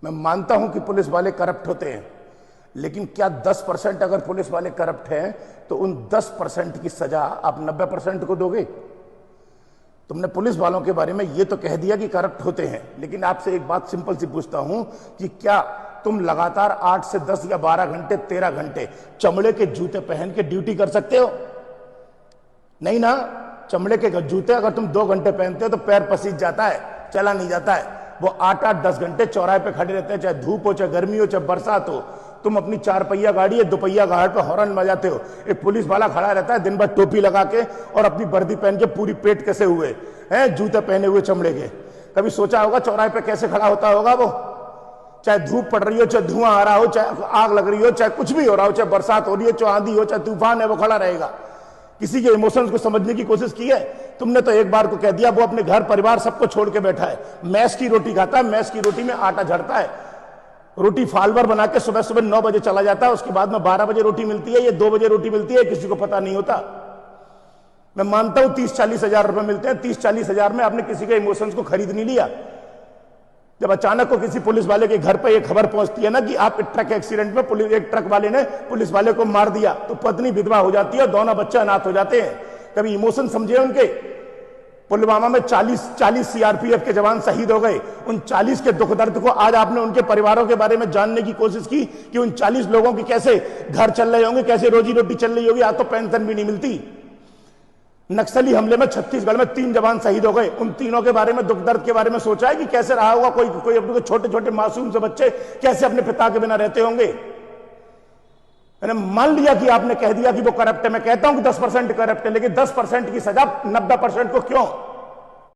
मैं मानता हूं कि पुलिस वाले करप्ट होते हैं, लेकिन क्या 10% अगर पुलिस वाले करप्ट हैं तो उन 10% की सजा आप 90% को दोगे? तुमने पुलिस वालों के बारे में यह तो कह दिया कि करप्ट होते हैं, लेकिन आपसे एक बात सिंपल सी पूछता हूं कि क्या तुम लगातार 8 से 10 या 12 घंटे 13 घंटे चमड़े के जूते पहन के ड्यूटी कर सकते हो? नहीं ना। चमड़े के जूते अगर तुम 2 घंटे पहनते हो तो पैर पसीज जाता है, चला नहीं जाता है। वो 8-8 10 घंटे चौराहे पे खड़े रहते हैं, चाहे धूप हो, चाहे गर्मी हो, चाहे बरसात हो। तुम अपनी 4 पहिया गाड़ी या 2 पहिया गाड़ी पे हॉर्न बजाते हो, एक पुलिस वाला खड़ा रहता है दिन भर टोपी लगा के और अपनी वर्दी पहन के पूरी पेट कसे हुए हैं, जूते पहने हुए चमड़े के। कभी सोचा होगा चौराहे पे कैसे खड़ा होता होगा वो? चाहे धूप पड़ रही हो, चाहे धुआं आ रहा हो, चाहे आग लग रही हो, चाहे कुछ भी हो रहा हो, चाहे बरसात हो रही है, चाहे आंधी हो, चाहे तूफान है, वो खड़ा रहेगा। किसी के इमोशंस को समझने की कोशिश की है? तुमने तो एक बार को कह दिया वो अपने घर परिवार सबको छोड़ के बैठा है, मैस की रोटी खाता है, मैस की रोटी में आटा झड़ता है, रोटी फालवर बना के सुबह सुबह 9 बजे चला जाता है, उसके बाद में 12 बजे रोटी मिलती है, ये 2 बजे रोटी मिलती है, किसी को पता नहीं होता। मैं मानता हूं 30-40 हजार रुपए मिलते हैं, 30-40 हजार में आपने किसी के इमोशंस को खरीद नहीं लिया। जब अचानक को किसी पुलिस वाले के घर पर एक खबर पहुंचती है ना कि आप एक ट्रक एक्सीडेंट में एक ट्रक वाले ने पुलिस वाले को मार दिया, तो पत्नी विधवा हो जाती है, दोनों बच्चे अनाथ हो जाते हैं। कभी इमोशन समझे उनके? पुलवामा में 40 सीआरपीएफ के जवान शहीद हो गए। उन 40 के दुख दर्द को आज आपने उनके परिवारों के बारे में जानने की कोशिश की कि उन 40 लोगों की कैसे घर चल रहे होंगे, कैसे रोजी रोटी चल रही होगी? आज तो पेंशन भी नहीं मिलती। नक्सली हमले में छत्तीसगढ़ में 3 जवान शहीद हो गए। उन तीनों के बारे में, दुख दर्द के बारे में सोचा है कि कैसे रहा होगा? कोई अपने छोटे छोटे मासूम से बच्चे कैसे अपने पिता के बिना रहते होंगे? मैंने मान लिया कि आपने कह दिया कि वो करप्ट है। मैं कहता हूं कि 10% करप्ट है, लेकिन 10% की सजा 90% को क्यों?